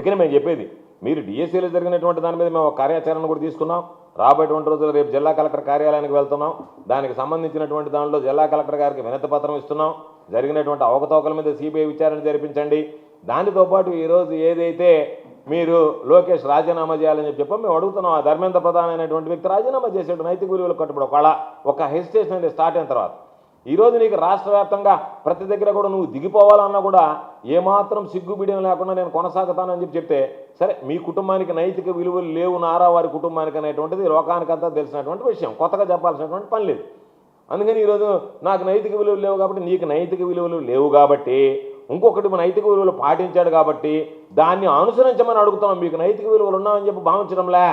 అందుకని మేము చెప్పేది, మీరు డిఎస్సీలో జరిగినటువంటి దాని మీద మేము ఒక కార్యాచరణ కూడా తీసుకున్నాం. రాబోయేటువంటి రోజుల్లో రేపు జిల్లా కలెక్టర్ కార్యాలయానికి వెళ్తున్నాం. దానికి సంబంధించినటువంటి దానిలో జిల్లా కలెక్టర్ గారికి వినతి పత్రం ఇస్తున్నాం. జరిగినటువంటి అవకతవకల మీద సిబిఐ విచారణ జరిపించండి. దానితో పాటు ఈరోజు ఏదైతే మీరు లోకేష్ రాజీనామా చేయాలని చెప్పి మేము అడుగుతున్నాం. ఆ ధర్మేంద్ర ప్రధాన్ అనేటువంటి వ్యక్తి రాజీనామా చేసేటు నైతిక విలువలు కట్టుబడి ఒక హెసిటేషన్ అనేది స్టార్ట్ అయిన తర్వాత ఈరోజు నీకు రాష్ట్ర వ్యాప్తంగా ప్రతి దగ్గర కూడా నువ్వు దిగిపోవాలన్నా కూడా ఏమాత్రం సిగ్గుబిడియం లేకుండా నేను కొనసాగుతానని చెప్తే, సరే మీ కుటుంబానికి నైతిక విలువలు లేవు నారా వారి కుటుంబానికి అనేటువంటిది లోకానికంతా తెలిసినటువంటి విషయం, కొత్తగా చెప్పాల్సినటువంటి పని లేదు. అందుకని ఈరోజు నాకు నైతిక విలువలు లేవు కాబట్టి, నీకు నైతిక విలువలు లేవు కాబట్టి, ఇంకొకటి నైతిక విలువలు పాటించాడు కాబట్టి దాన్ని అనుసరించమని అడుగుతున్నాం. మీకు నైతిక విలువలు ఉన్నామని చెప్పి భావించడంలే.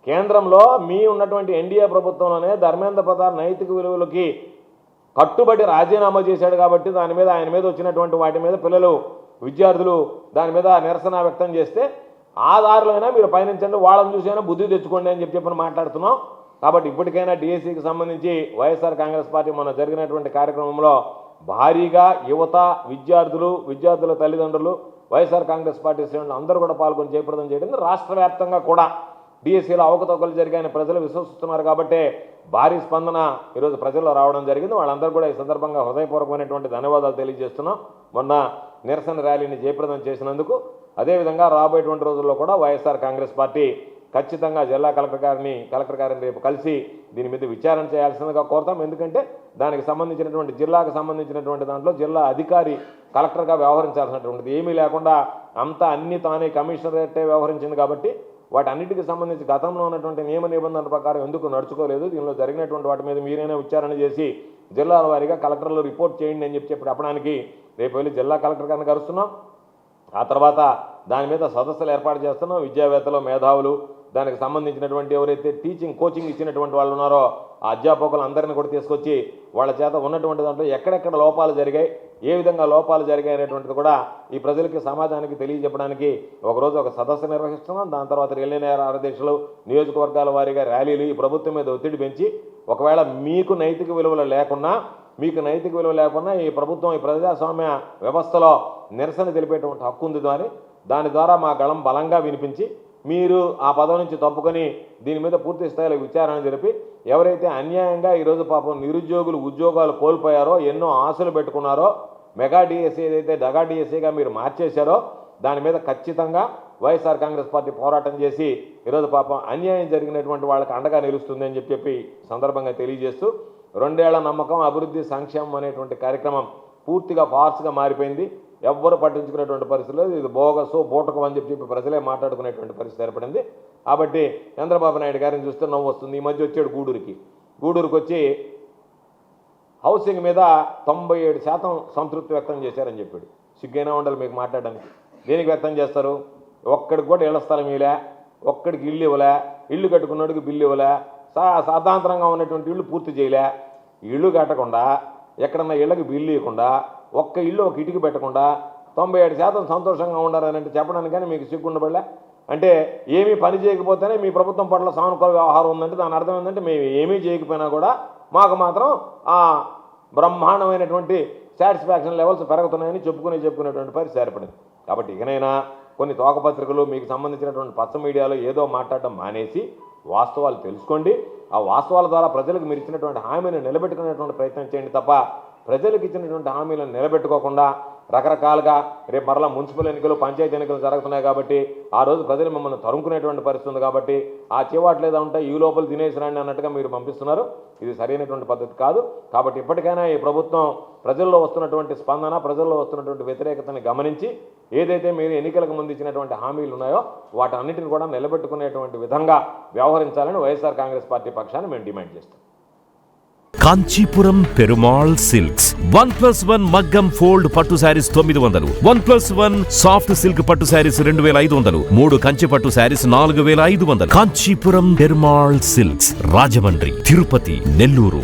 కేంద్రంలో మీ ఉన్నటువంటి ఎన్డీఏ ప్రభుత్వంలోనే ధర్మేంద్ర ప్రధాన్ నైతిక విలువలకి కట్టుబడి రాజీనామా చేశాడు కాబట్టి దాని మీద ఆయన మీద వచ్చినటువంటి వాటి మీద పిల్లలు విద్యార్థులు దాని మీద నిరసన వ్యక్తం చేస్తే ఆ దారిలోనే మీరు పయనించండి, వాళ్ళని చూసైనా బుద్ధి తెచ్చుకోండి అని చెప్పి మాట్లాడుతున్నాం. కాబట్టి ఇప్పటికైనా డిఎస్సీకి సంబంధించి వైఎస్ఆర్ కాంగ్రెస్ పార్టీ మొన్న జరిగినటువంటి కార్యక్రమంలో భారీగా యువత, విద్యార్థుల తల్లిదండ్రులు, వైఎస్ఆర్ కాంగ్రెస్ పార్టీ శ్రేణులు అందరూ కూడా పాల్గొని జయప్రదం చేయడం రాష్ట్ర వ్యాప్తంగా కూడా డిఎస్సీలో అవకతవకలు జరిగాయని ప్రజలు విశ్వసిస్తున్నారు. కాబట్టి భారీ స్పందన ఈరోజు ప్రజల్లో రావడం జరిగింది. వాళ్ళందరూ కూడా ఈ సందర్భంగా హృదయపూర్వకమైనటువంటి ధన్యవాదాలు తెలియజేస్తున్నాం మొన్న నిరసన ర్యాలీని జయప్రదం చేసినందుకు. అదేవిధంగా రాబోయేటువంటి రోజుల్లో కూడా వైఎస్ఆర్ కాంగ్రెస్ పార్టీ ఖచ్చితంగా జిల్లా కలెక్టర్ గారిని రేపు కలిసి దీని మీద విచారణ చేయాల్సిందిగా కోరుతాం. ఎందుకంటే దానికి సంబంధించినటువంటి జిల్లాకు సంబంధించినటువంటి దాంట్లో జిల్లా అధికారి కలెక్టర్గా వ్యవహరించాల్సినటువంటిది ఏమీ లేకుండా అంతా అన్ని తానే కమిషనరేటే వ్యవహరించింది. కాబట్టి వాటన్నిటికి సంబంధించి గతంలో ఉన్నటువంటి నియమ నిబంధనల ప్రకారం ఎందుకు నడుచుకోలేదు, దీనిలో జరిగినటువంటి వాటి మీద మీరైనా విచారణ చేసి జిల్లాల వారీగా కలెక్టర్లు రిపోర్ట్ చేయండి అని చెప్పడానికి రేపు వెళ్ళి జిల్లా కలెక్టర్ గారిని కలుస్తున్నాం. ఆ తర్వాత దాని మీద సదస్సులు ఏర్పాటు చేస్తున్నాం. విద్యావేత్తలు, మేధావులు, దానికి సంబంధించినటువంటి ఎవరైతే కోచింగ్ ఇచ్చినటువంటి వాళ్ళు ఉన్నారో ఆ అధ్యాపకులు అందరినీ కూడా తీసుకొచ్చి వాళ్ళ చేత ఉన్నటువంటి దాంట్లో ఎక్కడెక్కడ లోపాలు జరిగాయి, ఏ విధంగా లోపాలు జరిగాయి అనేటువంటిది కూడా ఈ ప్రజలకి సమాజానికి తెలియజెప్పడానికి ఒకరోజు ఒక సదస్సు నిర్వహిస్తున్నాం. దాని తర్వాత రిలే ఆదేశాలు, నియోజకవర్గాల వారీగా ర్యాలీలు ఈ ప్రభుత్వం మీద ఒత్తిడి పెంచి ఒకవేళ మీకు నైతిక విలువలు లేకున్నా ఈ ప్రభుత్వం ఈ ప్రజాస్వామ్య వ్యవస్థలో నిరసన తెలిపేటువంటి హక్కు ఉంది. దాని ద్వారా మా గళం బలంగా వినిపించి మీరు ఆ పదవి నుంచి తప్పుకొని దీని మీద పూర్తి స్థాయిలో విచారణ జరిపి ఎవరైతే అన్యాయంగా ఈరోజు పాపం నిరుద్యోగులు ఉద్యోగాలు కోల్పోయారో, ఎన్నో ఆశలు పెట్టుకున్నారో, మెగా డిఎస్సీ ఏదైతే డగా డిఎస్సీగా మీరు మార్చేశారో దాని మీద ఖచ్చితంగా వైఎస్ఆర్ కాంగ్రెస్ పార్టీ పోరాటం చేసి ఈరోజు పాపం అన్యాయం జరిగినటువంటి వాళ్ళకి అండగా నిలుస్తుందని చెప్పి సందర్భంగా తెలియజేస్తూ 2 ఏళ్ల నమ్మకం, అభివృద్ధి, సంక్షేమం అనేటువంటి కార్యక్రమం పూర్తిగా ఫార్స్గా మారిపోయింది. ఎవ్వరు పట్టించుకునేటువంటి పరిస్థితి లేదు. ఇది బోగసు బోటకం అని చెప్పి ప్రజలే మాట్లాడుకునేటువంటి పరిస్థితి ఏర్పడింది. కాబట్టి చంద్రబాబు నాయుడు గారిని చూస్తే నవ్వు వస్తుంది. ఈ మధ్య వచ్చాడు గూడూరుకి వచ్చి హౌసింగ్ మీద 97% సంతృప్తి వ్యక్తం చేశారని చెప్పాడు. సిగ్గైనా ఉండాలి మీకు మాట్లాడడానికి. దేనికి వ్యక్తం చేస్తారు? ఒక్కడికి కూడా ఇళ్ల స్థలం ఇవ్వలే, ఒక్కడికి ఇల్లు ఇవ్వలే, ఇల్లు కట్టుకున్నోడికి బిల్లు ఇవ్వలే, సాధారణంగా ఉన్నటువంటి ఇళ్ళు పూర్తి చేయలే, ఇళ్ళు కట్టకుండా ఎక్కడన్నా ఇళ్ళకి బిల్లు ఇవ్వకుండా ఒక్క ఇల్లు ఒక ఇటుకు పెట్టకుండా 97% సంతోషంగా ఉండాలని అంటే చెప్పడానికి కానీ మీకు సిగ్గుండబడలే. అంటే ఏమీ పని చేయకపోతేనే మీ ప్రభుత్వం పట్ల సానుకూల వ్యవహారం ఉందంటే దాని అర్థం ఏంటంటే మేము ఏమీ చేయకపోయినా కూడా మాకు మాత్రం ఆ బ్రహ్మాండమైనటువంటి సాటిస్ఫాక్షన్ లెవెల్స్ పెరుగుతున్నాయని చెప్పుకునేటువంటి పరిస్థితి ఏర్పడింది. కాబట్టి ఇకనైనా కొన్ని తోకపత్రికలు మీకు సంబంధించినటువంటి పచ్చ మీడియాలో ఏదో మాట్లాడడం మానేసి వాస్తవాలు తెలుసుకోండి. ఆ వాస్తవాల ద్వారా ప్రజలకు మీరు ఇచ్చినటువంటి హామీని నిలబెట్టుకునేటువంటి ప్రయత్నం చేయండి తప్ప ప్రజలకు ఇచ్చినటువంటి హామీలను నిలబెట్టుకోకుండా రకరకాలుగా రేపు మరలా మున్సిపల్ ఎన్నికలు, పంచాయతీ ఎన్నికలు జరుగుతున్నాయి కాబట్టి ఆ రోజు ప్రజలు మిమ్మల్ని తరుముకునేటువంటి పరిస్థితి ఉంది. కాబట్టి ఆ చివాట్లు ఏదో ఉంటాయి, ఈ లోపల తినేసి రండి అన్నట్టుగా మీరు పంపిస్తున్నారు. ఇది సరైనటువంటి పద్ధతి కాదు. కాబట్టి ఇప్పటికైనా ఈ ప్రభుత్వం ప్రజల్లో వస్తున్నటువంటి స్పందన, ప్రజల్లో వస్తున్నటువంటి వ్యతిరేకతని గమనించి ఏదైతే మీరు ఎన్నికలకు ముందు ఇచ్చినటువంటి హామీలు ఉన్నాయో వాటన్నిటిని కూడా నిలబెట్టుకునేటువంటి విధంగా వ్యవహరించాలని వైఎస్ఆర్ కాంగ్రెస్ పార్టీ పక్షాన్ని మేము డిమాండ్ చేస్తాం. కాంచీపురం పెరుమాళ్ సిల్క్స్ 1+1 మగ్గం ఫోల్డ్ పట్టు శారీస్ 900, 1+1 సాఫ్ట్ సిల్క్ పట్టు శారీస్ 2500, 3 కంచి పట్టు శారీస్ 4500. కాంచీపురం పెరుమాళ్ సిల్క్స్, రాజమండ్రి, తిరుపతి, నెల్లూరు.